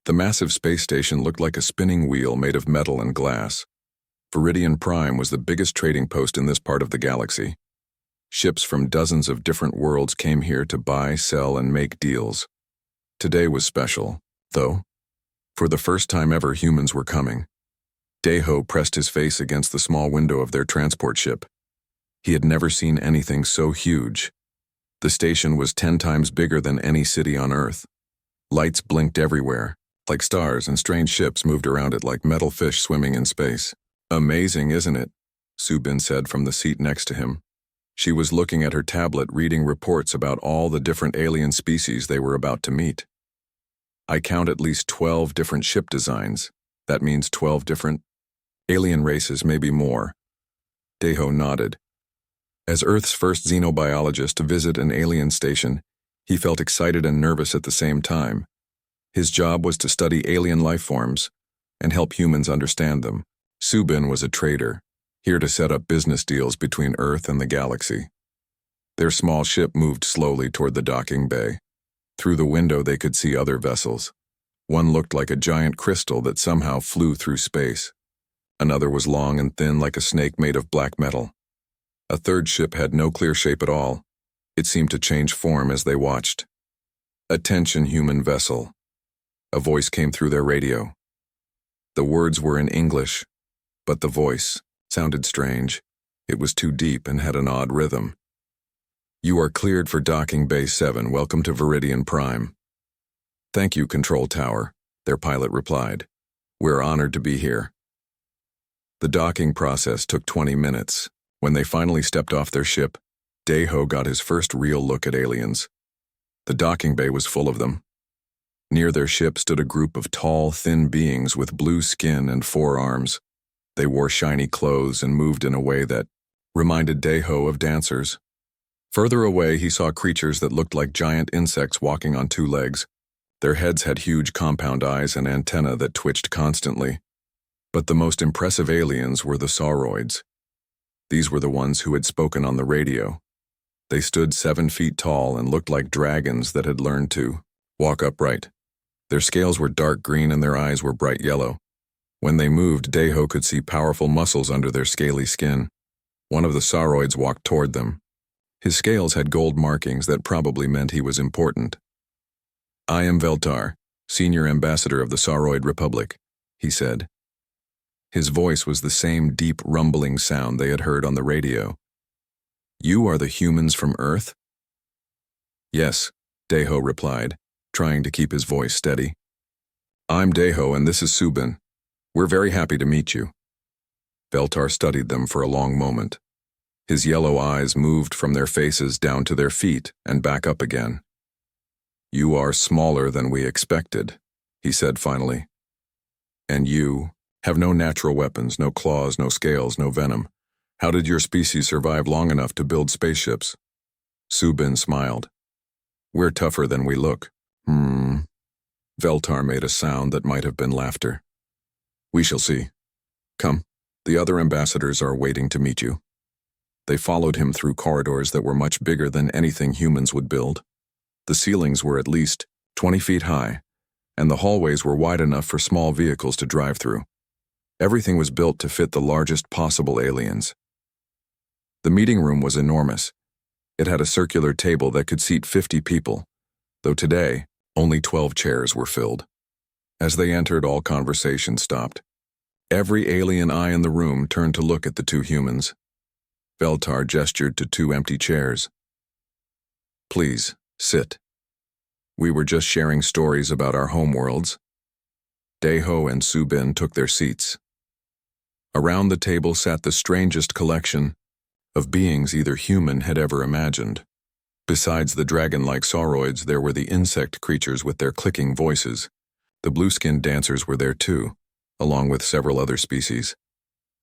The massive space station looked like a spinning wheel made of metal and glass. Viridian Prime was the biggest trading post in this part of the galaxy. Ships from dozens of different worlds came here to buy, sell, and make deals. Today was special, though. For the first time ever, humans were coming. Deho pressed his face against the small window of their transport ship. He had never seen anything so huge. The station was 10 times bigger than any city on Earth. Lights blinked everywhere, like stars, and strange ships moved around it like metal fish swimming in space. "Amazing, isn't it?" Subin said from the seat next to him. She was looking at her tablet, reading reports about all the different alien species they were about to meet. "I count at least 12 different ship designs. That means 12 different alien races, maybe more." Deho nodded. As Earth's first xenobiologist to visit an alien station, he felt excited and nervous at the same time. His job was to study alien life forms and help humans understand them. Subin was a trader, here to set up business deals between Earth and the galaxy. Their small ship moved slowly toward the docking bay. Through the window they could see other vessels. One looked like a giant crystal that somehow flew through space. Another was long and thin like a snake made of black metal. A third ship had no clear shape at all. It seemed to change form as they watched. "Attention, human vessel." A voice came through their radio. The words were in English, but the voice sounded strange. It was too deep and had an odd rhythm. "You are cleared for docking Bay 7. Welcome to Viridian Prime." "Thank you, Control Tower," their pilot replied. "We're honored to be here." The docking process took 20 minutes. When they finally stepped off their ship, Deho got his first real look at aliens. The docking bay was full of them. Near their ship stood a group of tall, thin beings with blue skin and 4 arms. They wore shiny clothes and moved in a way that reminded Deho of dancers. Further away, he saw creatures that looked like giant insects walking on 2 legs. Their heads had huge compound eyes and antennae that twitched constantly. But the most impressive aliens were the sauroids. These were the ones who had spoken on the radio. They stood 7 feet tall and looked like dragons that had learned to walk upright. Their scales were dark green and their eyes were bright yellow. When they moved, Deho could see powerful muscles under their scaly skin. One of the sauroids walked toward them. His scales had gold markings that probably meant he was important. "I am Veltar, Senior Ambassador of the Sauroid Republic," he said. His voice was the same deep rumbling sound they had heard on the radio. "You are the humans from Earth?" "Yes," Deho replied, trying to keep his voice steady. "I'm Deho and this is Subin. We're very happy to meet you." Veltar studied them for a long moment. His yellow eyes moved from their faces down to their feet and back up again. "You are smaller than we expected," he said finally. "And you have no natural weapons, no claws, no scales, no venom. How did your species survive long enough to build spaceships?" Subin smiled. "We're tougher than we look." Veltar made a sound that might have been laughter. "We shall see. Come, the other ambassadors are waiting to meet you." They followed him through corridors that were much bigger than anything humans would build. The ceilings were at least 20 feet high, and the hallways were wide enough for small vehicles to drive through. Everything was built to fit the largest possible aliens. The meeting room was enormous. It had a circular table that could seat 50 people, though today, only 12 chairs were filled. As they entered, all conversation stopped. Every alien eye in the room turned to look at the 2 humans. Veltar gestured to 2 empty chairs. "Please, sit. We were just sharing stories about our homeworlds." Deho and Subin took their seats. Around the table sat the strangest collection of beings either human had ever imagined. Besides the dragon-like sauroids, there were the insect creatures with their clicking voices. The blue-skinned dancers were there too, along with several other species.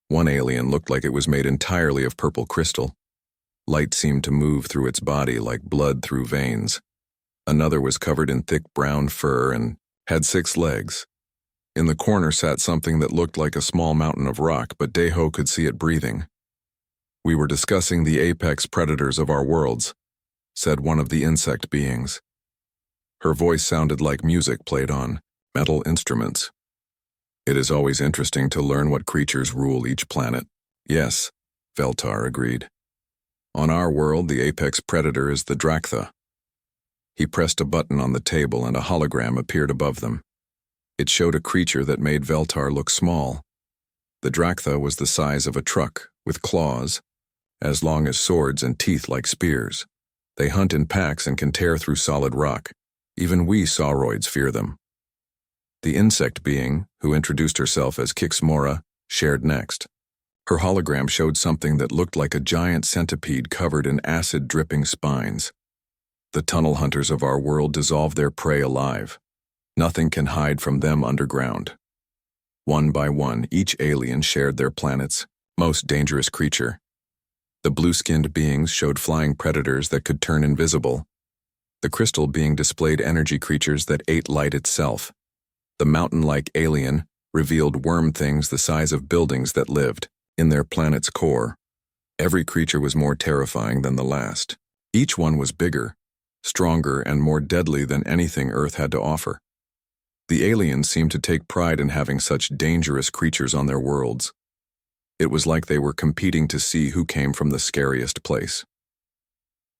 One alien looked like it was made entirely of purple crystal. Light seemed to move through its body like blood through veins. Another was covered in thick brown fur and had 6 legs. In the corner sat something that looked like a small mountain of rock, but Deho could see it breathing. "We were discussing the apex predators of our worlds," said one of the insect beings. Her voice sounded like music played on Metal instruments. It is always interesting to learn what creatures rule each planet. Yes, Veltar agreed. On our world, the apex predator is the Draktha. He pressed a button on the table and a hologram appeared above them. It showed a creature that made Veltar look small. The Draktha was the size of a truck, with claws, as long as swords and teeth like spears. They hunt in packs and can tear through solid rock. Even we sauroids fear them. The insect being, who introduced herself as Kixmora, shared next. Her hologram showed something that looked like a giant centipede covered in acid-dripping spines. The tunnel hunters of our world dissolve their prey alive. Nothing can hide from them underground. One by one, each alien shared their planet's most dangerous creature. The blue-skinned beings showed flying predators that could turn invisible. The crystal being displayed energy creatures that ate light itself. The mountain-like alien revealed worm things the size of buildings that lived in their planet's core. Every creature was more terrifying than the last. Each one was bigger, stronger, and more deadly than anything Earth had to offer. The aliens seemed to take pride in having such dangerous creatures on their worlds. It was like they were competing to see who came from the scariest place.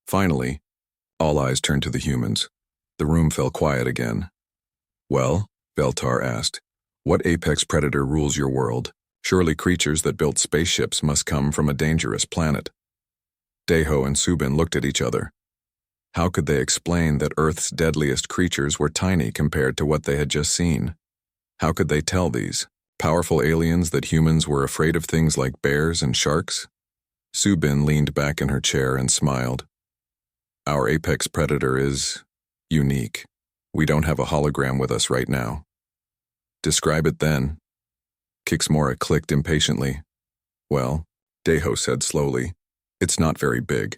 Finally, all eyes turned to the humans. The room fell quiet again. Well, Veltar asked, what apex predator rules your world? Surely creatures that built spaceships must come from a dangerous planet. Deho and Subin looked at each other. How could they explain that Earth's deadliest creatures were tiny compared to what they had just seen? How could they tell these powerful aliens that humans were afraid of things like bears and sharks? Subin leaned back in her chair and smiled. Our apex predator is unique. We don't have a hologram with us right now. Describe it then. Kixmora clicked impatiently. Well, Deho said slowly, it's not very big,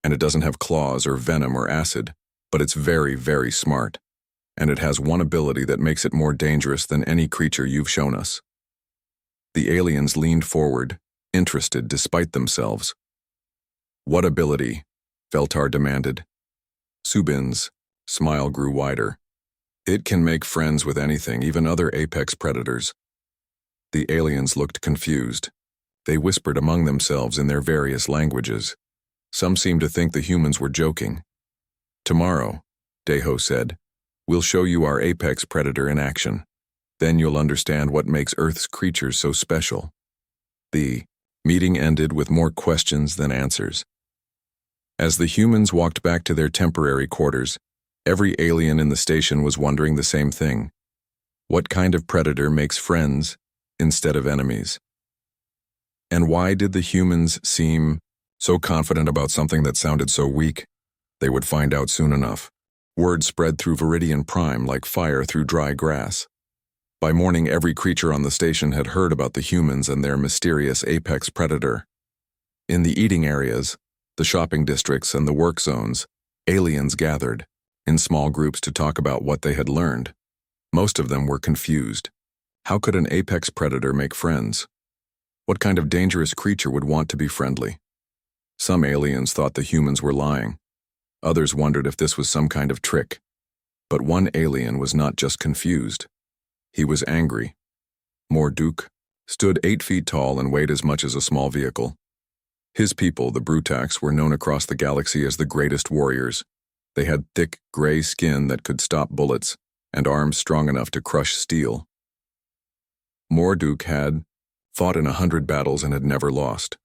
and it doesn't have claws or venom or acid, but it's very, very smart, and it has one ability that makes it more dangerous than any creature you've shown us. The aliens leaned forward, interested despite themselves. What ability? Veltar demanded. Subin's smile grew wider. It can make friends with anything, even other apex predators. The aliens looked confused. They whispered among themselves in their various languages. Some seemed to think the humans were joking. Tomorrow, Deho said, we'll show you our apex predator in action. Then you'll understand what makes Earth's creatures so special. The meeting ended with more questions than answers. As the humans walked back to their temporary quarters, every alien in the station was wondering the same thing. What kind of predator makes friends instead of enemies? And why did the humans seem so confident about something that sounded so weak? They would find out soon enough. Word spread through Viridian Prime like fire through dry grass. By morning, every creature on the station had heard about the humans and their mysterious apex predator. In the eating areas, the shopping districts, and the work zones, aliens gathered in small groups to talk about what they had learned. Most of them were confused. How could an apex predator make friends? What kind of dangerous creature would want to be friendly? Some aliens thought the humans were lying. Others wondered if this was some kind of trick. But one alien was not just confused. He was angry. Morduk stood 8 feet tall and weighed as much as a small vehicle. His people, the Brutax, were known across the galaxy as the greatest warriors. They had thick, gray skin that could stop bullets, and arms strong enough to crush steel. Morduk had fought in 100 battles and had never lost.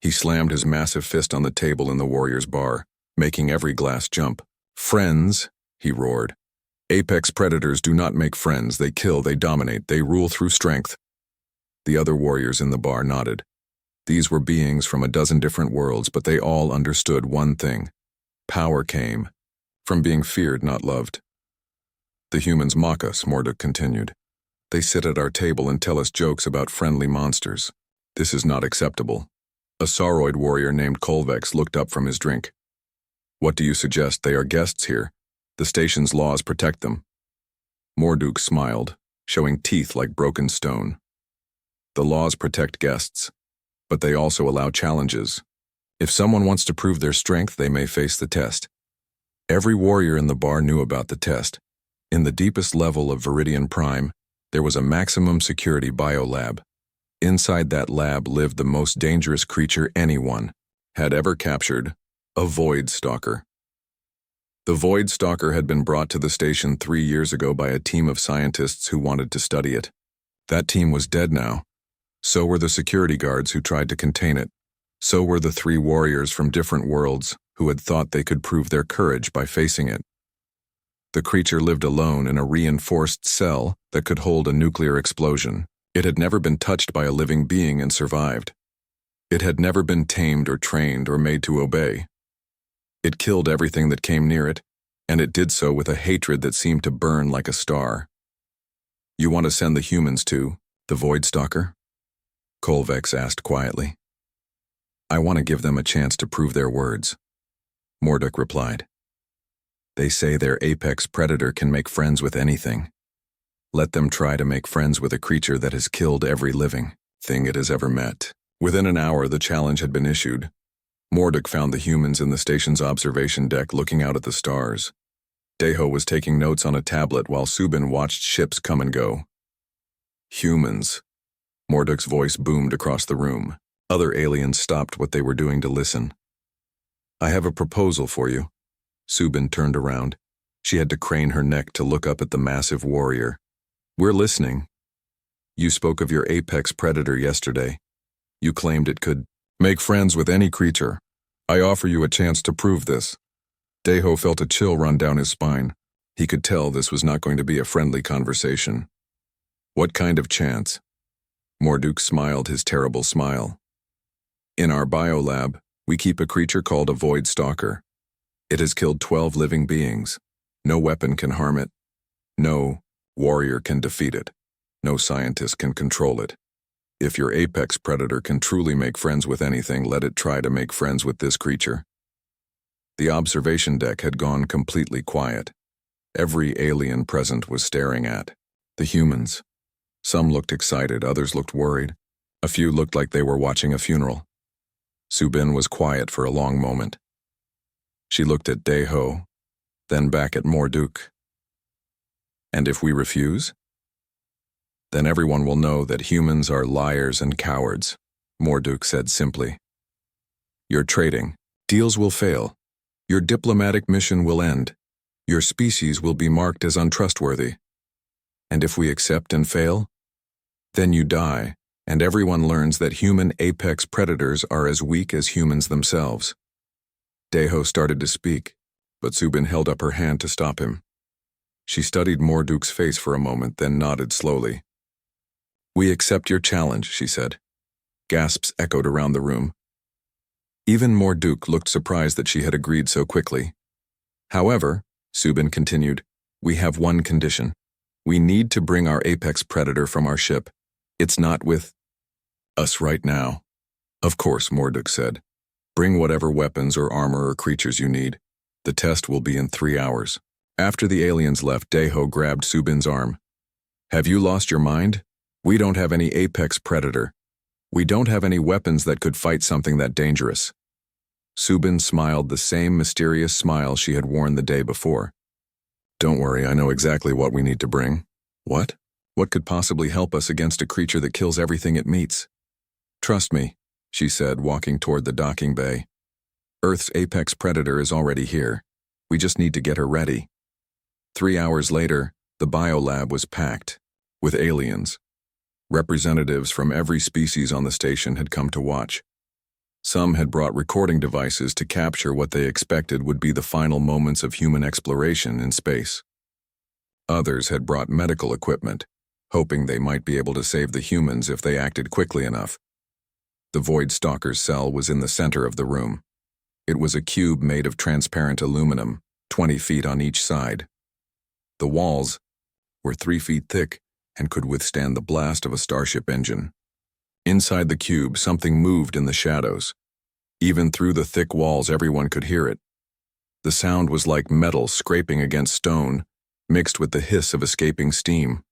He slammed his massive fist on the table in the warrior's bar, making every glass jump. Friends, he roared. Apex predators do not make friends. They kill, they dominate, they rule through strength. The other warriors in the bar nodded. These were beings from a dozen different worlds, but they all understood one thing. Power came from being feared, not loved. The humans mock us, Morduk continued. They sit at our table and tell us jokes about friendly monsters. This is not acceptable. A Sauroid warrior named Kolvex looked up from his drink. What do you suggest? They are guests here. The station's laws protect them. Morduk smiled, showing teeth like broken stone. The laws protect guests, but they also allow challenges. If someone wants to prove their strength, they may face the test. Every warrior in the bar knew about the test. In the deepest level of Viridian Prime, there was a maximum security biolab. Inside that lab lived the most dangerous creature anyone had ever captured, a Void Stalker. The Void Stalker had been brought to the station 3 years ago by a team of scientists who wanted to study it. That team was dead now. So were the security guards who tried to contain it. So were the 3 warriors from different worlds who had thought they could prove their courage by facing it. The creature lived alone in a reinforced cell that could hold a nuclear explosion. It had never been touched by a living being and survived. It had never been tamed or trained or made to obey. It killed everything that came near it, and it did so with a hatred that seemed to burn like a star. "You want to send the humans to the Void Stalker?" Kolvex asked quietly. "I want to give them a chance to prove their words," Morduk replied. "They say their apex predator can make friends with anything. Let them try to make friends with a creature that has killed every living thing it has ever met." Within an hour, the challenge had been issued. Morduk found the humans in the station's observation deck looking out at the stars. Deho was taking notes on a tablet while Subin watched ships come and go. "Humans." Morduk's voice boomed across the room. Other aliens stopped what they were doing to listen. "I have a proposal for you." Subin turned around. She had to crane her neck to look up at the massive warrior. "We're listening. You spoke of your apex predator yesterday. You claimed it could make friends with any creature. I offer you a chance to prove this." Deho felt a chill run down his spine. He could tell this was not going to be a friendly conversation. "What kind of chance?" Morduk smiled his terrible smile. "In our biolab, we keep a creature called a Void Stalker. It has killed 12 living beings. No weapon can harm it. No warrior can defeat it. No scientist can control it. If your apex predator can truly make friends with anything, let it try to make friends with this creature." The observation deck had gone completely quiet. Every alien present was staring at the humans. Some looked excited, others looked worried. A few looked like they were watching a funeral. Subin was quiet for a long moment. She looked at Deho, then back at Morduk. "And if we refuse? Then everyone will know that humans are liars and cowards," Morduk said simply. "Your trading deals will fail. Your diplomatic mission will end. Your species will be marked as untrustworthy. And if we accept and fail, then you die, and everyone learns that human apex predators are as weak as humans themselves." Deho started to speak, but Subin held up her hand to stop him. She studied Morduk's face for a moment, then nodded slowly. "We accept your challenge," she said. Gasps echoed around the room. Even Morduk looked surprised that she had agreed so quickly. "However," Subin continued, "we have one condition. We need to bring our apex predator from our ship. It's not with us right now." "Of course," Morduk said. "Bring whatever weapons or armor or creatures you need. The test will be in 3 hours." After the aliens left, Deho grabbed Subin's arm. "Have you lost your mind? We don't have any apex predator. We don't have any weapons that could fight something that dangerous." Subin smiled the same mysterious smile she had worn the day before. "Don't worry, I know exactly what we need to bring." "What? What could possibly help us against a creature that kills everything it meets?" "Trust me," she said, walking toward the docking bay. "Earth's apex predator is already here. We just need to get her ready." 3 hours later, the biolab was packed with aliens. Representatives from every species on the station had come to watch. Some had brought recording devices to capture what they expected would be the final moments of human exploration in space. Others had brought medical equipment, hoping they might be able to save the humans if they acted quickly enough. The Void Stalker's cell was in the center of the room. It was a cube made of transparent aluminum, 20 feet on each side. The walls were 3 feet thick and could withstand the blast of a starship engine. Inside the cube, something moved in the shadows. Even through the thick walls, everyone could hear it. The sound was like metal scraping against stone, mixed with the hiss of escaping steam.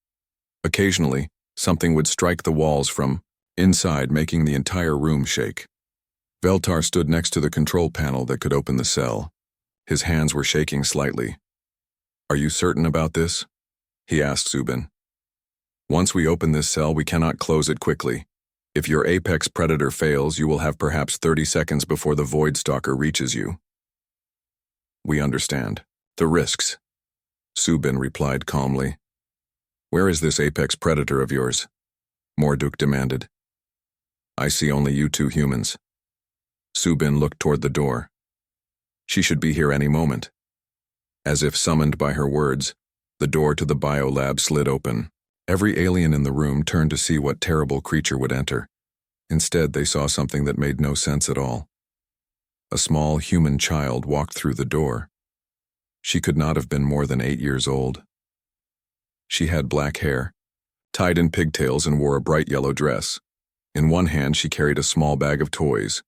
Occasionally, something would strike the walls from inside, making the entire room shake. Veltar stood next to the control panel that could open the cell. His hands were shaking slightly. Are you certain about this? He asked Zubin. Once we open this cell, we cannot close it quickly. If your apex predator fails, you will have perhaps 30 seconds before the Void Stalker reaches you. We understand. The risks. Zubin replied calmly. Where is this apex predator of yours? Morduk demanded. I see only you two humans. Zubin looked toward the door. She should be here any moment. As if summoned by her words, the door to the biolab slid open. Every alien in the room turned to see what terrible creature would enter. Instead, they saw something that made no sense at all. A small human child walked through the door. She could not have been more than 8 years old. She had black hair, tied in pigtails, and wore a bright yellow dress. In one hand, she carried a small bag of toys.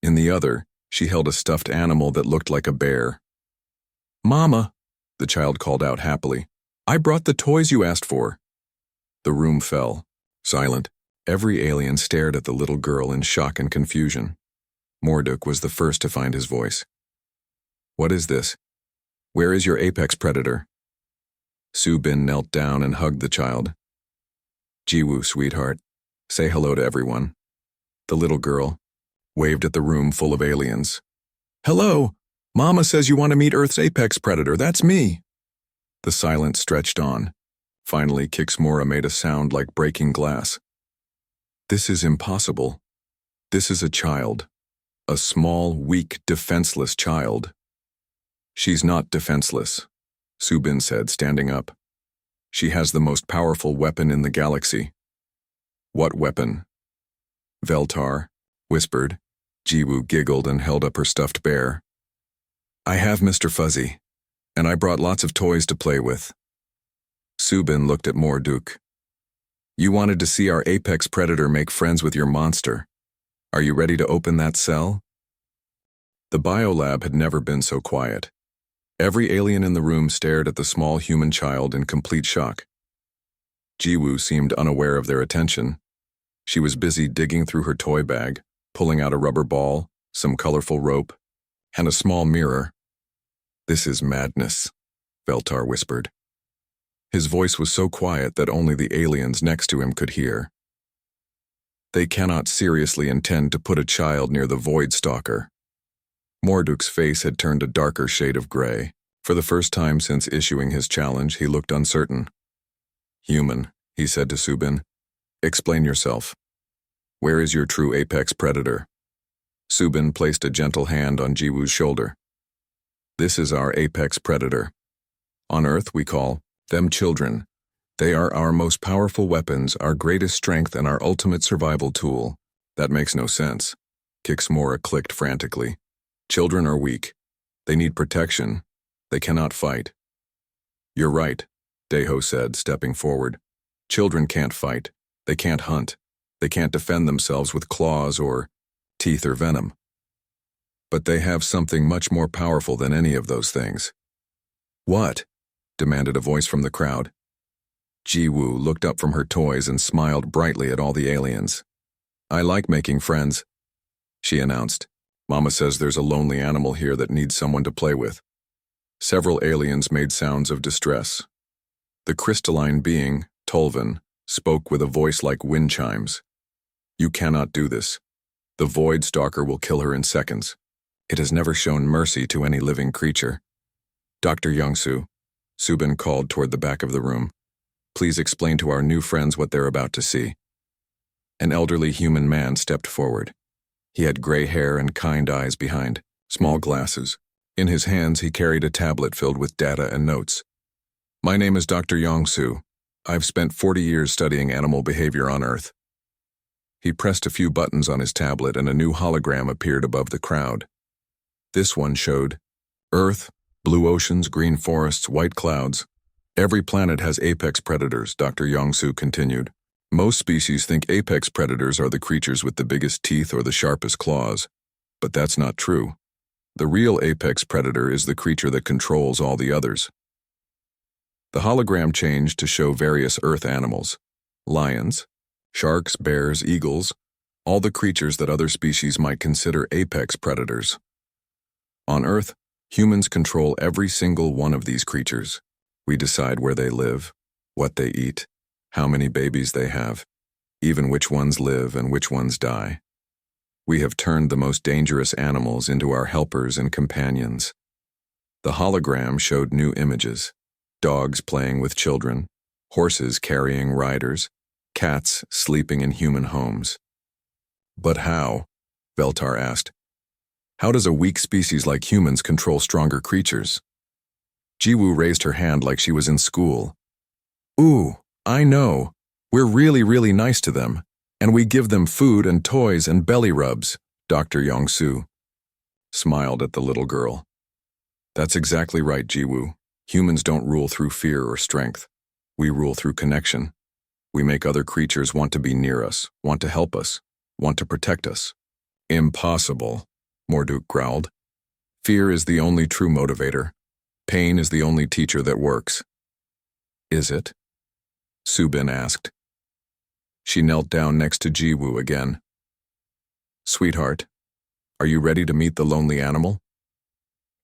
In the other, she held a stuffed animal that looked like a bear. Mama, the child called out happily. I brought the toys you asked for. The room fell, silent. Every alien stared at the little girl in shock and confusion. Morduk was the first to find his voice. What is this? Where is your apex predator? Zubin knelt down and hugged the child. Jiwoo, sweetheart, say hello to everyone. The little girl waved at the room full of aliens. Hello! Mama says you want to meet Earth's apex predator. That's me. The silence stretched on. Finally, Kixmora made a sound like breaking glass. This is impossible. This is a child. A small, weak, defenseless child. She's not defenseless, Zubin said, standing up. She has the most powerful weapon in the galaxy. What weapon? Veltar whispered. Jiwoo giggled and held up her stuffed bear. I have Mr. Fuzzy, and I brought lots of toys to play with. Zubin looked at Morduk. You wanted to see our apex predator make friends with your monster. Are you ready to open that cell? The biolab had never been so quiet. Every alien in the room stared at the small human child in complete shock. Jiwoo seemed unaware of their attention. She was busy digging through her toy bag, pulling out a rubber ball, some colorful rope, and a small mirror. This is madness, Veltar whispered. His voice was so quiet that only the aliens next to him could hear. They cannot seriously intend to put a child near the Void Stalker. Morduk's face had turned a darker shade of gray. For the first time since issuing his challenge, he looked uncertain. Human, he said to Zubin. Explain yourself. Where is your true apex predator? Zubin placed a gentle hand on Jiwoo's shoulder. This is our apex predator. On Earth, we call them children. They are our most powerful weapons, our greatest strength, and our ultimate survival tool. That makes no sense. Kixmora clicked frantically. Children are weak. They need protection. They cannot fight. You're right, Deho said, stepping forward. Children can't fight. They can't hunt. They can't defend themselves with claws or teeth or venom. But they have something much more powerful than any of those things. What? Demanded a voice from the crowd. Jiwoo looked up from her toys and smiled brightly at all the aliens. I like making friends, she announced. Mama says there's a lonely animal here that needs someone to play with. Several aliens made sounds of distress. The crystalline being, Tolvin, spoke with a voice like wind chimes. You cannot do this. The Void Stalker will kill her in seconds. It has never shown mercy to any living creature. Dr. Youngsu, Zubin called toward the back of the room. Please explain to our new friends what they're about to see. An elderly human man stepped forward. He had gray hair and kind eyes behind small glasses. In his hands, he carried a tablet filled with data and notes. My name is Dr. Youngsu. I've spent 40 years studying animal behavior on Earth. He pressed a few buttons on his tablet and a new hologram appeared above the crowd. This one showed Earth, blue oceans, green forests, white clouds. Every planet has apex predators, Dr. Youngsu continued. Most species think apex predators are the creatures with the biggest teeth or the sharpest claws. But that's not true. The real apex predator is the creature that controls all the others. The hologram changed to show various Earth animals. Lions, sharks, bears, eagles, all the creatures that other species might consider apex predators. On Earth, humans control every single one of these creatures. We decide where they live, what they eat, how many babies they have, even which ones live and which ones die. We have turned the most dangerous animals into our helpers and companions. The hologram showed new images: dogs playing with children, horses carrying riders, cats sleeping in human homes. But how? Veltar asked. How does a weak species like humans control stronger creatures? Jiwoo raised her hand like she was in school. Ooh, I know. We're really nice to them, and we give them food and toys and belly rubs, Dr. Yongsu smiled at the little girl. That's exactly right, Jiwoo. Humans don't rule through fear or strength. We rule through connection. We make other creatures want to be near us, want to help us, want to protect us. Impossible, Morduk growled. Fear is the only true motivator. Pain is the only teacher that works. Is it? Subin asked. She knelt down next to Jiwoo again. Sweetheart, are you ready to meet the lonely animal?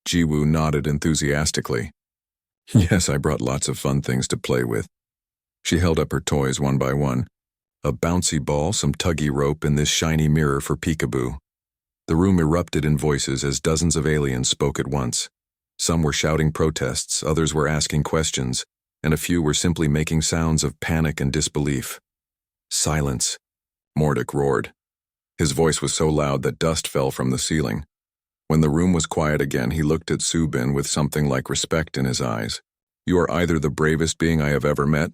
Jiwoo nodded enthusiastically. Yes, I brought lots of fun things to play with. She held up her toys one by one. A bouncy ball, some tuggy rope, and this shiny mirror for peekaboo. The room erupted in voices as dozens of aliens spoke at once. Some were shouting protests, others were asking questions, and a few were simply making sounds of panic and disbelief. Silence, Morduk roared. His voice was so loud that dust fell from the ceiling. When the room was quiet again, he looked at Subin with something like respect in his eyes. You are either the bravest being I have ever met,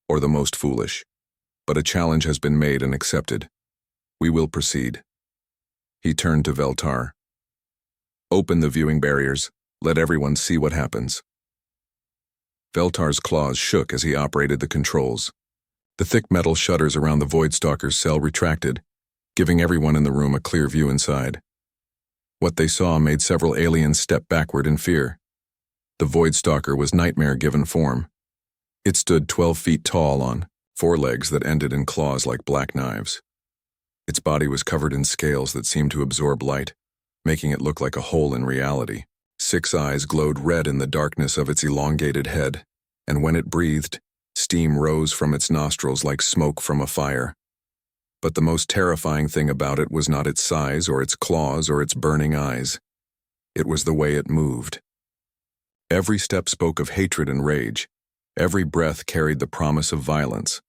or the most foolish. But a challenge has been made and accepted. We will proceed. He turned to Veltar. Open the viewing barriers. Let everyone see what happens. Veltar's claws shook as he operated the controls. The thick metal shutters around the Voidstalker's cell retracted, giving everyone in the room a clear view inside. What they saw made several aliens step backward in fear. The Voidstalker was nightmare-given form. It stood 12 feet tall on 4 legs that ended in claws like black knives. Its body was covered in scales that seemed to absorb light, making it look like a hole in reality. 6 eyes glowed red in the darkness of its elongated head, and when it breathed, steam rose from its nostrils like smoke from a fire. But the most terrifying thing about it was not its size or its claws or its burning eyes. It was the way it moved. Every step spoke of hatred and rage. Every breath carried the promise of violence.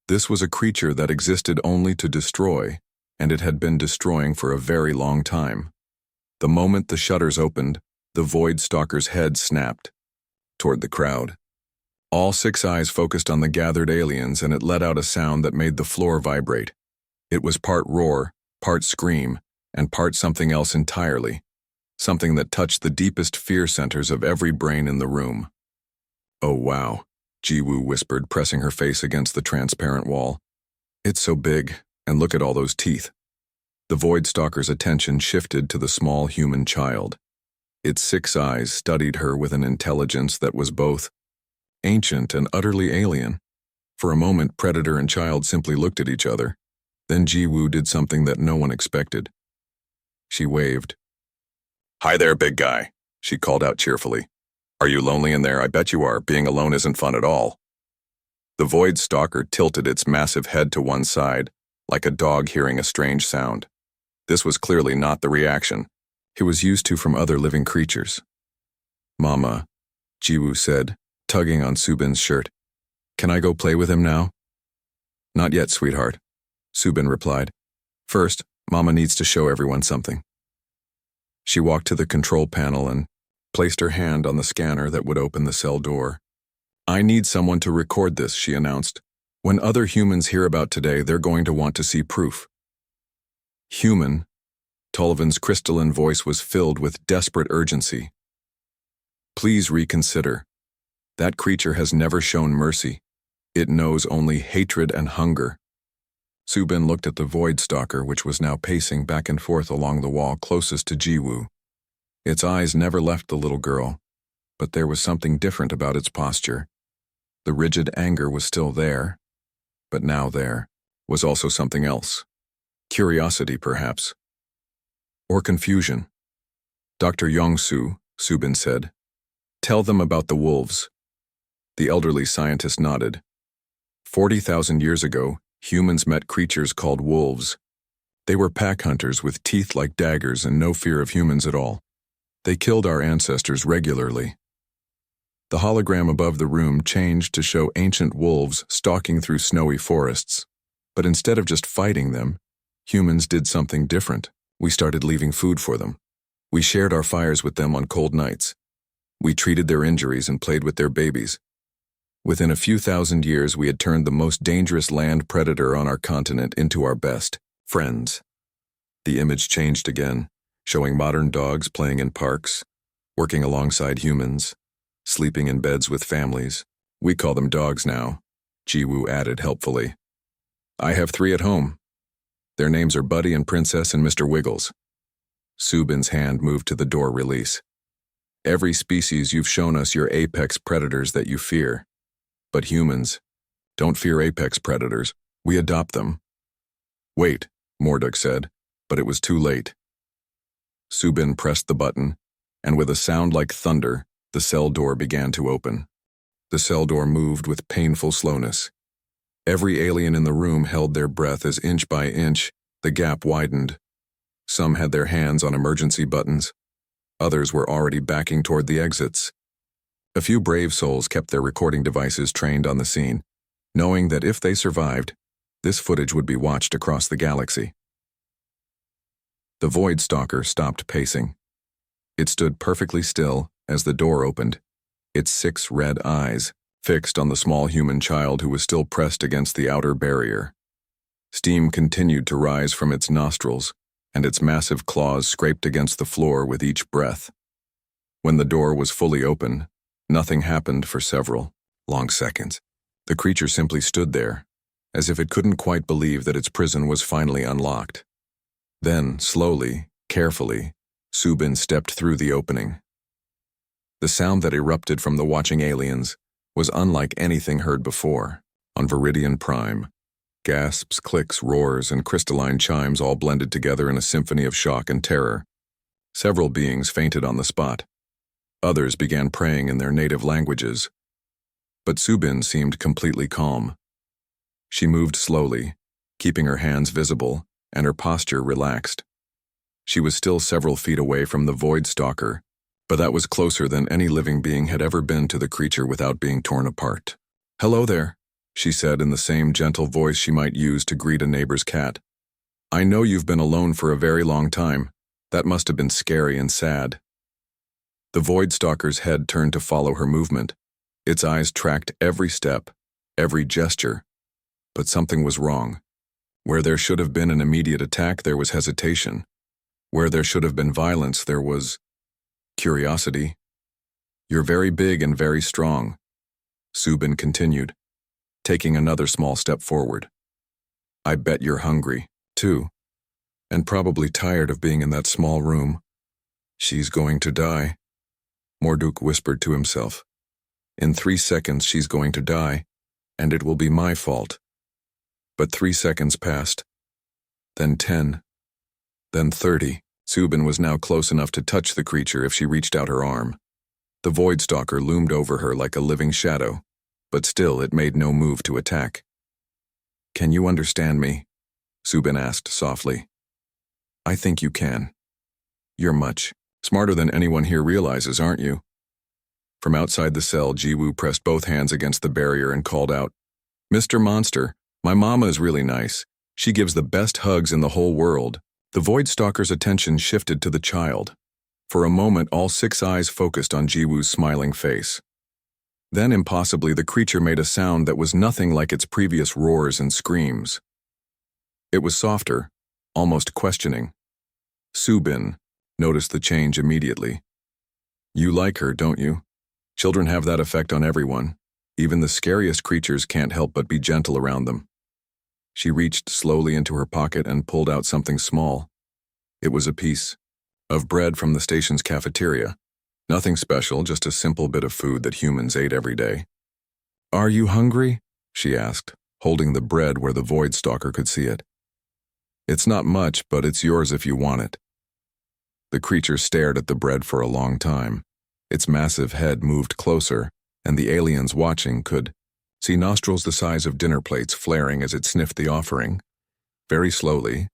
This was a creature that existed only to destroy, and it had been destroying for a very long time. The moment the shutters opened, the Voidstalker's head snapped toward the crowd. All 6 eyes focused on the gathered aliens, and it let out a sound that made the floor vibrate. It was part roar, part scream, and part something else entirely, something that touched the deepest fear centers of every brain in the room. Oh wow, Jiwoo whispered, pressing her face against the transparent wall. It's so big, and look at all those teeth. The Voidstalker's attention shifted to the small human child. Its 6 eyes studied her with an intelligence that was both ancient and utterly alien. For a moment, predator and child simply looked at each other. Then Jiwoo did something that no one expected. She waved. Hi there, big guy, she called out cheerfully. Are you lonely in there? I bet you are. Being alone isn't fun at all. The Voidstalker tilted its massive head to one side, like a dog hearing a strange sound. This was clearly not the reaction it was used to from other living creatures. Mama, Jiwoo said, tugging on Subin's shirt. Can I go play with him now? Not yet, sweetheart, Subin replied. First, Mama needs to show everyone something. She walked to the control panel and placed her hand on the scanner that would open the cell door. I need someone to record this, she announced. When other humans hear about today, they're going to want to see proof. Human, Tullivan's crystalline voice was filled with desperate urgency. Please reconsider. That creature has never shown mercy. It knows only hatred and hunger. Subin looked at the Voidstalker, which was now pacing back and forth along the wall closest to Jiwoo. Its eyes never left the little girl, but there was something different about its posture. The rigid anger was still there, but now there was also something else. Curiosity, perhaps. Or confusion. Dr. Yongsu, Subin said. Tell them about the wolves. The elderly scientist nodded. 40,000 years ago, humans met creatures called wolves. They were pack hunters with teeth like daggers and no fear of humans at all. They killed our ancestors regularly. The hologram above the room changed to show ancient wolves stalking through snowy forests. But instead of just fighting them, humans did something different. We started leaving food for them. We shared our fires with them on cold nights. We treated their injuries and played with their babies. Within a few thousand years, we had turned the most dangerous land predator on our continent into our best friends. The image changed again, showing modern dogs playing in parks, working alongside humans, sleeping in beds with families. We call them dogs now, Jiwoo added helpfully. I have 3 at home. Their names are Buddy and Princess and Mr. Wiggles. Subin's hand moved to the door release. Every species you've shown us your apex predators that you fear. But humans don't fear apex predators. We adopt them. Wait, Morduk said, but it was too late. Subin pressed the button, and with a sound like thunder, the cell door began to open. The cell door moved with painful slowness. Every alien in the room held their breath as inch by inch, the gap widened. Some had their hands on emergency buttons. Others were already backing toward the exits. A few brave souls kept their recording devices trained on the scene, knowing that if they survived, this footage would be watched across the galaxy. The Void Stalker stopped pacing. It stood perfectly still as the door opened, its 6 red eyes fixed on the small human child who was still pressed against the outer barrier. Steam continued to rise from its nostrils, and its massive claws scraped against the floor with each breath. When the door was fully open, nothing happened for several long seconds. The creature simply stood there, as if it couldn't quite believe that its prison was finally unlocked. Then, slowly, carefully, Subin stepped through the opening. The sound that erupted from the watching aliens was unlike anything heard before. On Viridian Prime, gasps, clicks, roars, and crystalline chimes all blended together in a symphony of shock and terror. Several beings fainted on the spot. Others began praying in their native languages. But Subin seemed completely calm. She moved slowly, keeping her hands visible and her posture relaxed. She was still several feet away from the Void Stalker, but that was closer than any living being had ever been to the creature without being torn apart. "Hello there," she said in the same gentle voice she might use to greet a neighbor's cat. "I know you've been alone for a very long time. That must have been scary and sad." The Void Stalker's head turned to follow her movement. Its eyes tracked every step, every gesture. But something was wrong. Where there should have been an immediate attack, there was hesitation. Where there should have been violence, there was curiosity. "You're very big and very strong," Subin continued, taking another small step forward. "I bet you're hungry, too, and probably tired of being in that small room." "She's going to die," Morduk whispered to himself. "In 3 seconds she's going to die, and it will be my fault." But 3 seconds passed, then 10, then 30. Subin was now close enough to touch the creature if she reached out her arm. The Void Stalker loomed over her like a living shadow, but still it made no move to attack. "Can you understand me?" Subin asked softly. "I think you can. You're much smarter than anyone here realizes, aren't you?" From outside the cell, Jiwoo pressed both hands against the barrier and called out, "Mr. Monster, my mama is really nice. She gives the best hugs in the whole world." The Void Stalker's attention shifted to the child. For a moment, all 6 eyes focused on Jiwoo's smiling face. Then, impossibly, the creature made a sound that was nothing like its previous roars and screams. It was softer, almost questioning. Subin noticed the change immediately. "You like her, don't you? Children have that effect on everyone. Even the scariest creatures can't help but be gentle around them." She reached slowly into her pocket and pulled out something small. It was a piece of bread from the station's cafeteria. Nothing special, just a simple bit of food that humans ate every day. "Are you hungry?" she asked, holding the bread where the Void Stalker could see it. "It's not much, but it's yours if you want it." The creature stared at the bread for a long time. Its massive head moved closer, and the aliens watching could see nostrils the size of dinner plates flaring as it sniffed the offering. Very slowly,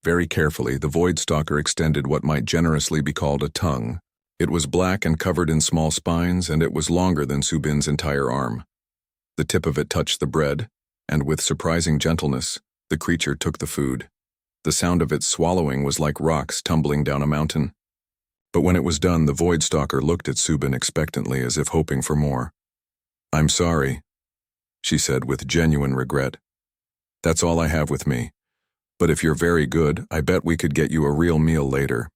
very carefully, the Void Stalker extended what might generously be called a tongue. It was black and covered in small spines, and it was longer than Subin's entire arm. The tip of it touched the bread, and with surprising gentleness, the creature took the food. The sound of its swallowing was like rocks tumbling down a mountain. But when it was done, the Void Stalker looked at Subin expectantly as if hoping for more. "I'm sorry," she said with genuine regret. "That's all I have with me. But if you're very good, I bet we could get you a real meal later.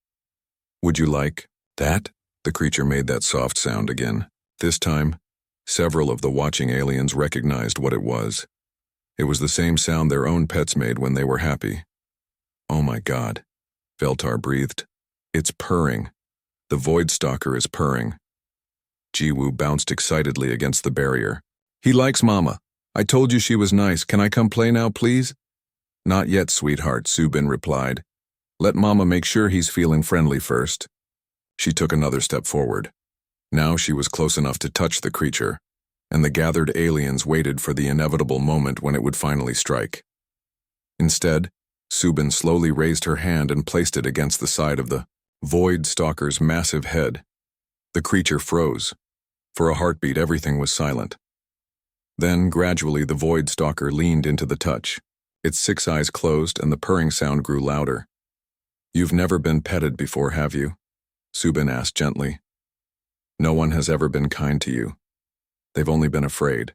Would you like that?" The creature made that soft sound again. This time, several of the watching aliens recognized what it was. It was the same sound their own pets made when they were happy. "Oh my God," Veltar breathed. "It's purring. The Void Stalker is purring." Jiwoo bounced excitedly against the barrier. "He likes Mama. I told you she was nice. Can I come play now, please?" "Not yet, sweetheart," Subin replied. "Let Mama make sure he's feeling friendly first." She took another step forward. Now she was close enough to touch the creature, and the gathered aliens waited for the inevitable moment when it would finally strike. Instead, Subin slowly raised her hand and placed it against the side of the Void Stalker's massive head. The creature froze. For a heartbeat, everything was silent. Then, gradually, the Void Stalker leaned into the touch. Its 6 eyes closed and the purring sound grew louder. "You've never been petted before, have you?" Subin asked gently. "No one has ever been kind to you. They've only been afraid."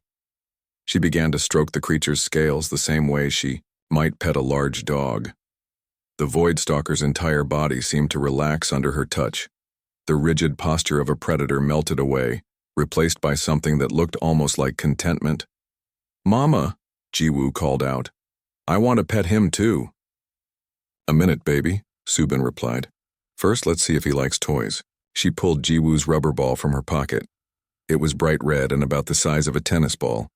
She began to stroke the creature's scales the same way she might pet a large dog. The Void Stalker's entire body seemed to relax under her touch. The rigid posture of a predator melted away, replaced by something that looked almost like contentment. "Mama," Jiwoo called out. "I want to pet him too." "A minute, baby," Subin replied. "First, let's see if he likes toys." She pulled Jiwoo's rubber ball from her pocket. It was bright red and about the size of a tennis ball.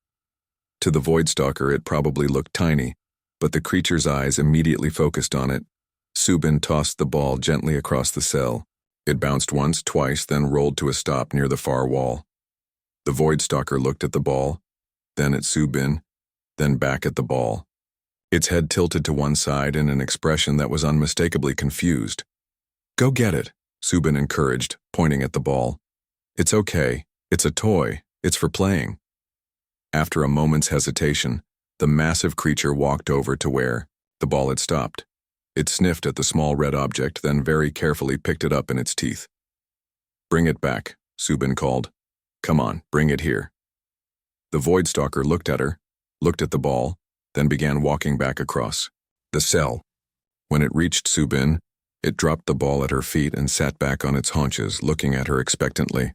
To the Void Stalker, it probably looked tiny, but the creature's eyes immediately focused on it. Subin tossed the ball gently across the cell. It bounced once, twice, then rolled to a stop near the far wall. The Void Stalker looked at the ball, then at Subin, then back at the ball. Its head tilted to one side in an expression that was unmistakably confused. "Go get it," Subin encouraged, pointing at the ball. "It's okay. It's a toy. It's for playing." After a moment's hesitation, the massive creature walked over to where the ball had stopped. It sniffed at the small red object, then very carefully picked it up in its teeth. "Bring it back," Subin called. "Come on, bring it here." The Void Stalker looked at her, looked at the ball, then began walking back across the cell. When it reached Subin, it dropped the ball at her feet and sat back on its haunches, looking at her expectantly.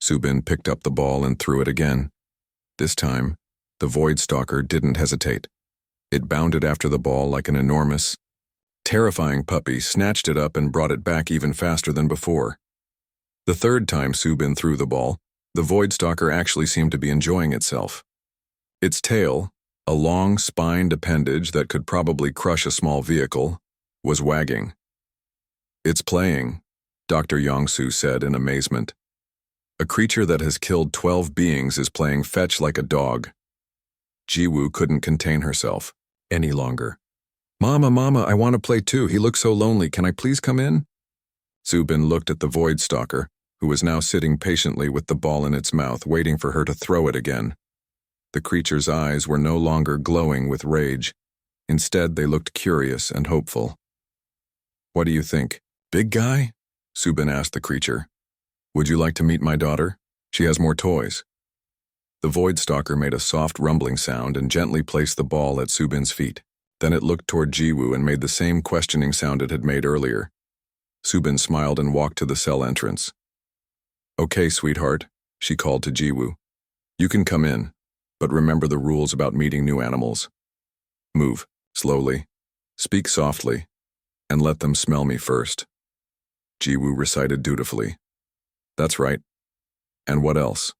Subin picked up the ball and threw it again. This time, the Void Stalker didn't hesitate. It bounded after the ball like an enormous, terrifying puppy, snatched it up and brought it back even faster than before. The third time Subin threw the ball, the Void Stalker actually seemed to be enjoying itself. Its tail, a long spined appendage that could probably crush a small vehicle, was wagging. "It's playing," Dr. Yongsu said in amazement. "A creature that has killed 12 beings is playing fetch like a dog." Jiwoo couldn't contain herself any longer. "Mama, Mama, I want to play too. He looks so lonely. Can I please come in?" Subin looked at the Void Stalker, who was now sitting patiently with the ball in its mouth, waiting for her to throw it again. The creature's eyes were no longer glowing with rage. Instead, they looked curious and hopeful. "What do you think, big guy?" Subin asked the creature. "Would you like to meet my daughter? She has more toys." The Void Stalker made a soft rumbling sound and gently placed the ball at Subin's feet. Then it looked toward Jiwoo and made the same questioning sound it had made earlier. Subin smiled and walked to the cell entrance. "Okay, sweetheart," she called to Jiwoo. "You can come in, but remember the rules about meeting new animals. Move slowly, speak softly, and let them smell me first." Jiwoo recited dutifully. "That's right. And what else?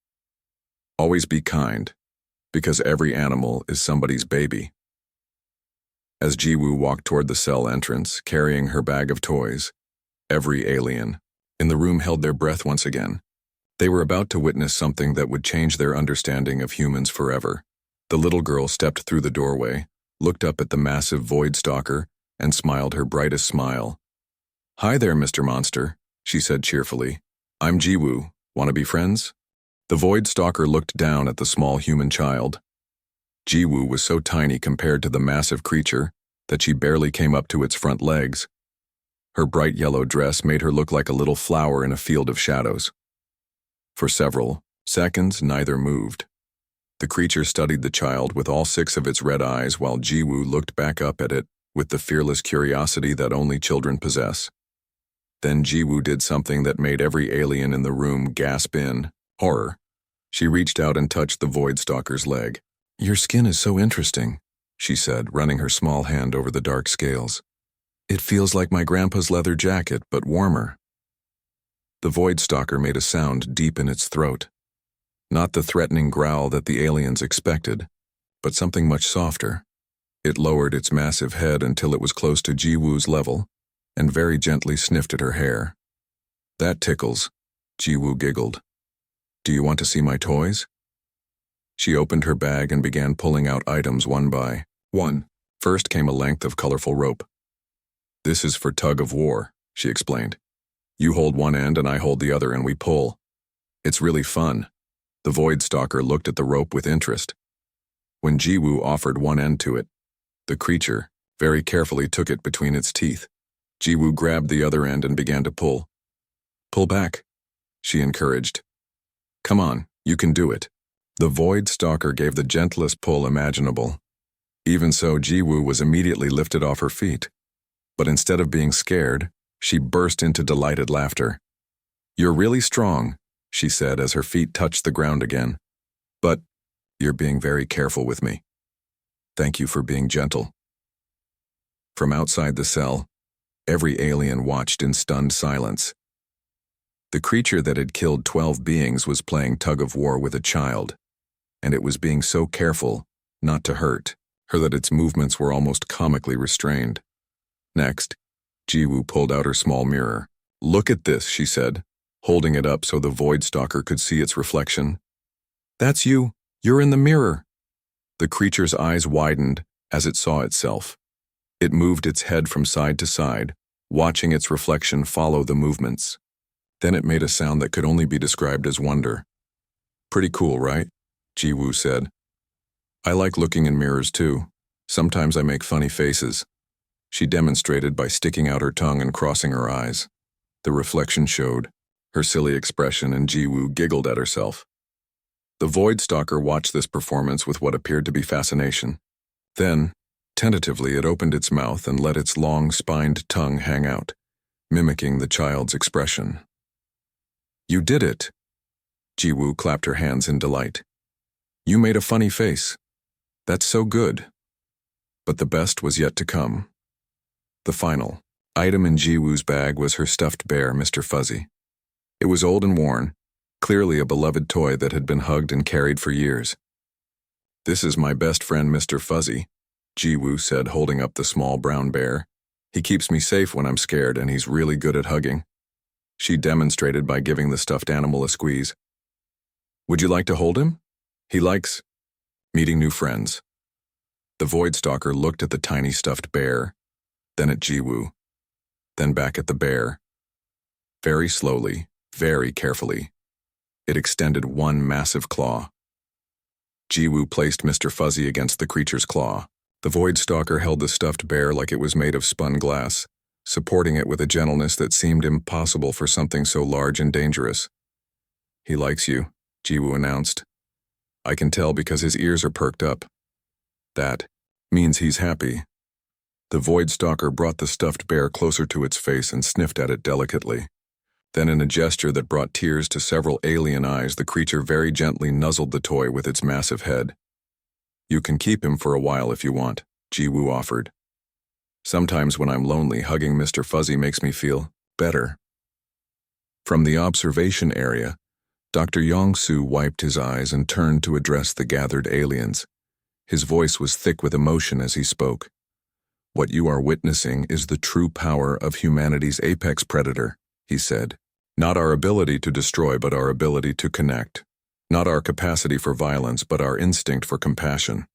Always be kind, because every animal is somebody's baby." As Jiwoo walked toward the cell entrance, carrying her bag of toys, every alien in the room held their breath once again. They were about to witness something that would change their understanding of humans forever. The little girl stepped through the doorway, looked up at the massive void stalker, and smiled her brightest smile. "Hi there, Mr. Monster," she said cheerfully. "I'm Jiwoo. Want to be friends?" The void stalker looked down at the small human child. Jiwoo was so tiny compared to the massive creature that she barely came up to its front legs. Her bright yellow dress made her look like a little flower in a field of shadows. For several seconds, neither moved. The creature studied the child with all 6 of its red eyes while Jiwoo looked back up at it with the fearless curiosity that only children possess. Then Jiwoo did something that made every alien in the room gasp in horror. She reached out and touched the void stalker's leg. "Your skin is so interesting," she said, running her small hand over the dark scales. "It feels like my grandpa's leather jacket, but warmer." The void stalker made a sound deep in its throat. Not the threatening growl that the aliens expected, but something much softer. It lowered its massive head until it was close to Jiwoo's level, and very gently sniffed at her hair. "That tickles," Jiwoo giggled. "Do you want to see my toys?" She opened her bag and began pulling out items one by one. First came a length of colorful rope. "This is for tug of war," she explained. "You hold one end and I hold the other and we pull. It's really fun." The void stalker looked at the rope with interest. When Jiwoo offered one end to it, the creature very carefully took it between its teeth. Jiwoo grabbed the other end and began to pull. "Pull back," she encouraged. "Come on, you can do it." The void stalker gave the gentlest pull imaginable. Even so, Jiwoo was immediately lifted off her feet. But instead of being scared, she burst into delighted laughter. "You're really strong," she said as her feet touched the ground again. "But you're being very careful with me. Thank you for being gentle." From outside the cell, every alien watched in stunned silence. The creature that had killed 12 beings was playing tug of war with a child, and it was being so careful not to hurt her that its movements were almost comically restrained. Next, Jiwoo pulled out her small mirror. "Look at this," she said, holding it up so the void stalker could see its reflection. "That's you. You're in the mirror." The creature's eyes widened as it saw itself. It moved its head from side to side, watching its reflection follow the movements. Then it made a sound that could only be described as wonder. "Pretty cool, right?" Jiwoo said. "I like looking in mirrors too. Sometimes I make funny faces." She demonstrated by sticking out her tongue and crossing her eyes. The reflection showed her silly expression, and Jiwoo giggled at herself. The void stalker watched this performance with what appeared to be fascination. Then, tentatively, it opened its mouth and let its long, spined tongue hang out, mimicking the child's expression. "You did it!" Jiwoo clapped her hands in delight. "You made a funny face. That's so good." But the best was yet to come. The final item in Jiwoo's bag was her stuffed bear, Mr. Fuzzy. It was old and worn, clearly a beloved toy that had been hugged and carried for years. "This is my best friend, Mr. Fuzzy," Jiwoo said, holding up the small brown bear. "He keeps me safe when I'm scared, and he's really good at hugging." She demonstrated by giving the stuffed animal a squeeze. "Would you like to hold him? He likes meeting new friends." The void stalker looked at the tiny stuffed bear, then at Jiwoo, then back at the bear. Very slowly, very carefully, it extended one massive claw. Jiwoo placed Mr. Fuzzy against the creature's claw. The void stalker held the stuffed bear like it was made of spun glass, supporting it with a gentleness that seemed impossible for something so large and dangerous. "He likes you," Jiwoo announced. "I can tell because his ears are perked up. That means he's happy." The void stalker brought the stuffed bear closer to its face and sniffed at it delicately. Then, in a gesture that brought tears to several alien eyes, the creature very gently nuzzled the toy with its massive head. "You can keep him for a while if you want," Jiwoo offered. "Sometimes when I'm lonely, hugging Mr. Fuzzy makes me feel better." From the observation area, Dr. Yongsu wiped his eyes and turned to address the gathered aliens. His voice was thick with emotion as he spoke. "What you are witnessing is the true power of humanity's apex predator," he said. Not our ability to destroy, but our ability to connect. Not our capacity for violence, but our instinct for compassion.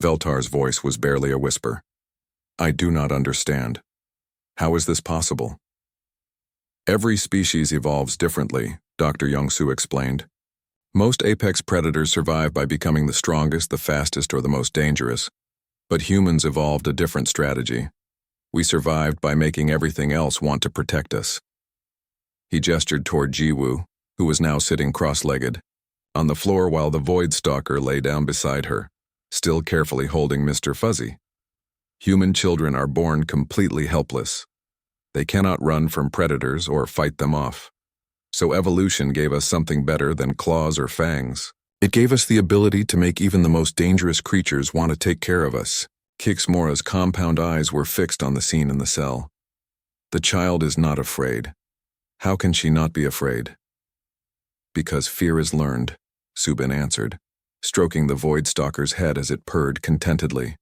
Veltar's voice was barely a whisper. I do not understand. How is this possible? Every species evolves differently, Dr. Young-Soo explained. Most apex predators survive by becoming the strongest, the fastest, or the most dangerous. But humans evolved a different strategy. We survived by making everything else want to protect us. He gestured toward Jiwoo, who was now sitting cross-legged, on the floor while the Void Stalker lay down beside her, still carefully holding Mr. Fuzzy. Human children are born completely helpless. They cannot run from predators or fight them off. So evolution gave us something better than claws or fangs. It gave us the ability to make even the most dangerous creatures want to take care of us. Kixmora's compound eyes were fixed on the scene in the cell. The child is not afraid. How can she not be afraid? Because fear is learned, Subin answered, stroking the Void Stalker's head as it purred contentedly.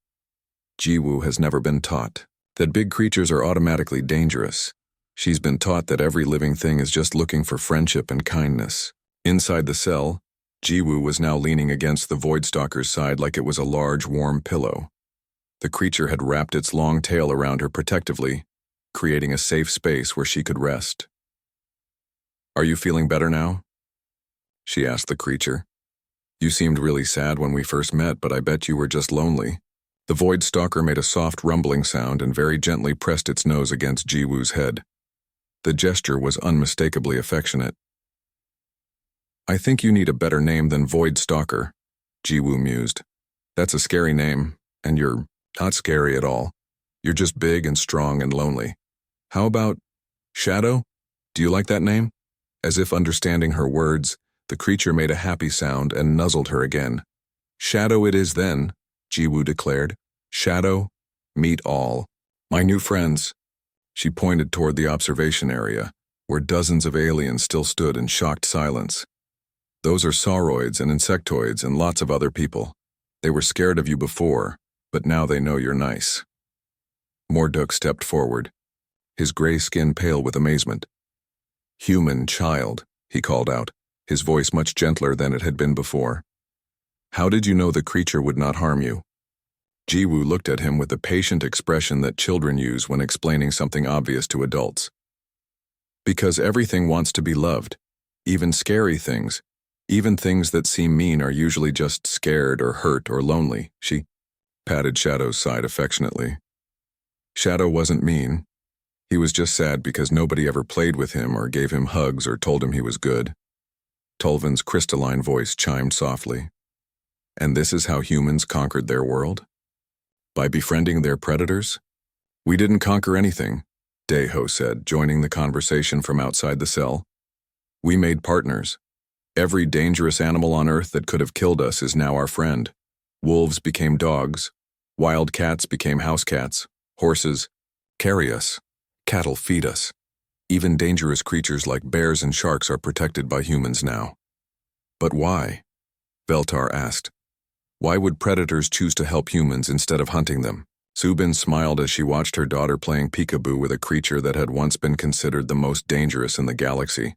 Jiwoo has never been taught that big creatures are automatically dangerous. She's been taught that every living thing is just looking for friendship and kindness. Inside the cell, Jiwoo was now leaning against the Void Stalker's side like it was a large, warm pillow. The creature had wrapped its long tail around her protectively, creating a safe space where she could rest. Are you feeling better now? She asked the creature. You seemed really sad when we first met, but I bet you were just lonely. The Void Stalker made a soft rumbling sound and very gently pressed its nose against Jiwoo's head. The gesture was unmistakably affectionate. I think you need a better name than Void Stalker, Jiwoo mused. That's a scary name, and you're not scary at all. You're just big and strong and lonely. How about Shadow? Do you like that name? As if understanding her words, the creature made a happy sound and nuzzled her again. Shadow it is then, Jiwoo declared. Shadow, meet all. My new friends. She pointed toward the observation area, where dozens of aliens still stood in shocked silence. Those are sauroids and insectoids and lots of other people. They were scared of you before, but now they know you're nice. Morduk stepped forward, his gray skin pale with amazement. Human child, he called out, his voice much gentler than it had been before. How did you know the creature would not harm you? Jiwoo looked at him with the patient expression that children use when explaining something obvious to adults. Because everything wants to be loved, even scary things, even things that seem mean are usually just scared or hurt or lonely, she patted Shadow's side affectionately. Shadow wasn't mean. He was just sad because nobody ever played with him or gave him hugs or told him he was good. Tolvan's crystalline voice chimed softly. And this is how humans conquered their world? By befriending their predators? We didn't conquer anything, Daeho said, joining the conversation from outside the cell. We made partners. Every dangerous animal on Earth that could have killed us is now our friend. Wolves became dogs. Wild cats became house cats. Horses carry us. Cattle feed us. Even dangerous creatures like bears and sharks are protected by humans now. But why? Veltar asked. Why would predators choose to help humans instead of hunting them? Subin smiled as she watched her daughter playing peekaboo with a creature that had once been considered the most dangerous in the galaxy.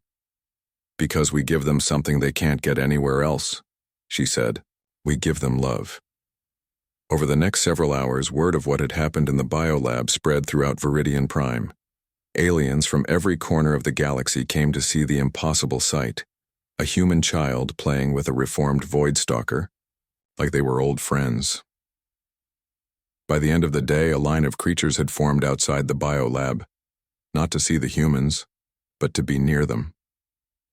Because we give them something they can't get anywhere else, she said. We give them love. Over the next several hours, word of what had happened in the biolab spread throughout Viridian Prime. Aliens from every corner of the galaxy came to see the impossible sight. A human child playing with a reformed Void Stalker, like they were old friends. By the end of the day, a line of creatures had formed outside the biolab, not to see the humans, but to be near them.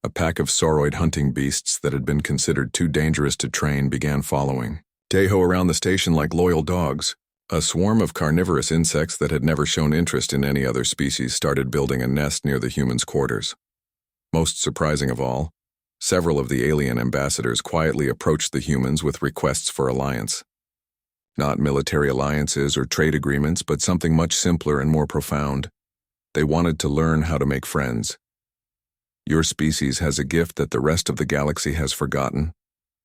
A pack of sauroid hunting beasts that had been considered too dangerous to train began following Daeho around the station like loyal dogs. A swarm of carnivorous insects that had never shown interest in any other species started building a nest near the humans' quarters. Most surprising of all, several of the alien ambassadors quietly approached the humans with requests for alliance. Not military alliances or trade agreements, but something much simpler and more profound. They wanted to learn how to make friends. Your species has a gift that the rest of the galaxy has forgotten,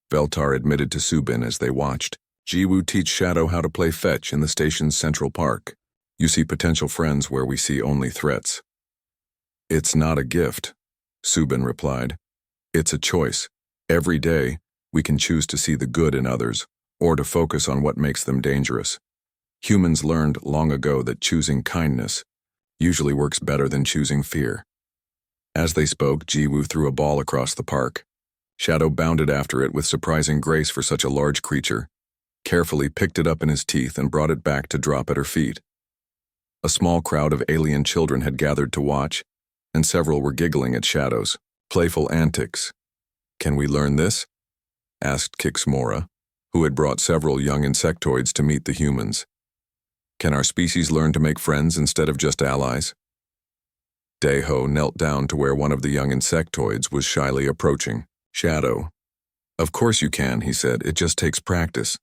Veltar admitted to Subin as they watched. Jiwoo teach Shadow how to play fetch in the station's central park. You see potential friends where we see only threats. It's not a gift, Subin replied. It's a choice. Every day, we can choose to see the good in others, or to focus on what makes them dangerous. Humans learned long ago that choosing kindness usually works better than choosing fear. As they spoke, Jiwoo threw a ball across the park. Shadow bounded after it with surprising grace for such a large creature, carefully picked it up in his teeth and brought it back to drop at her feet. A small crowd of alien children had gathered to watch, and several were giggling at Shadow's playful antics. Can we learn this? Asked Kixmora, who had brought several young insectoids to meet the humans. Can our species learn to make friends instead of just allies? Daeho knelt down to where one of the young insectoids was shyly approaching. Shadow. Of course you can, he said. It just takes practice.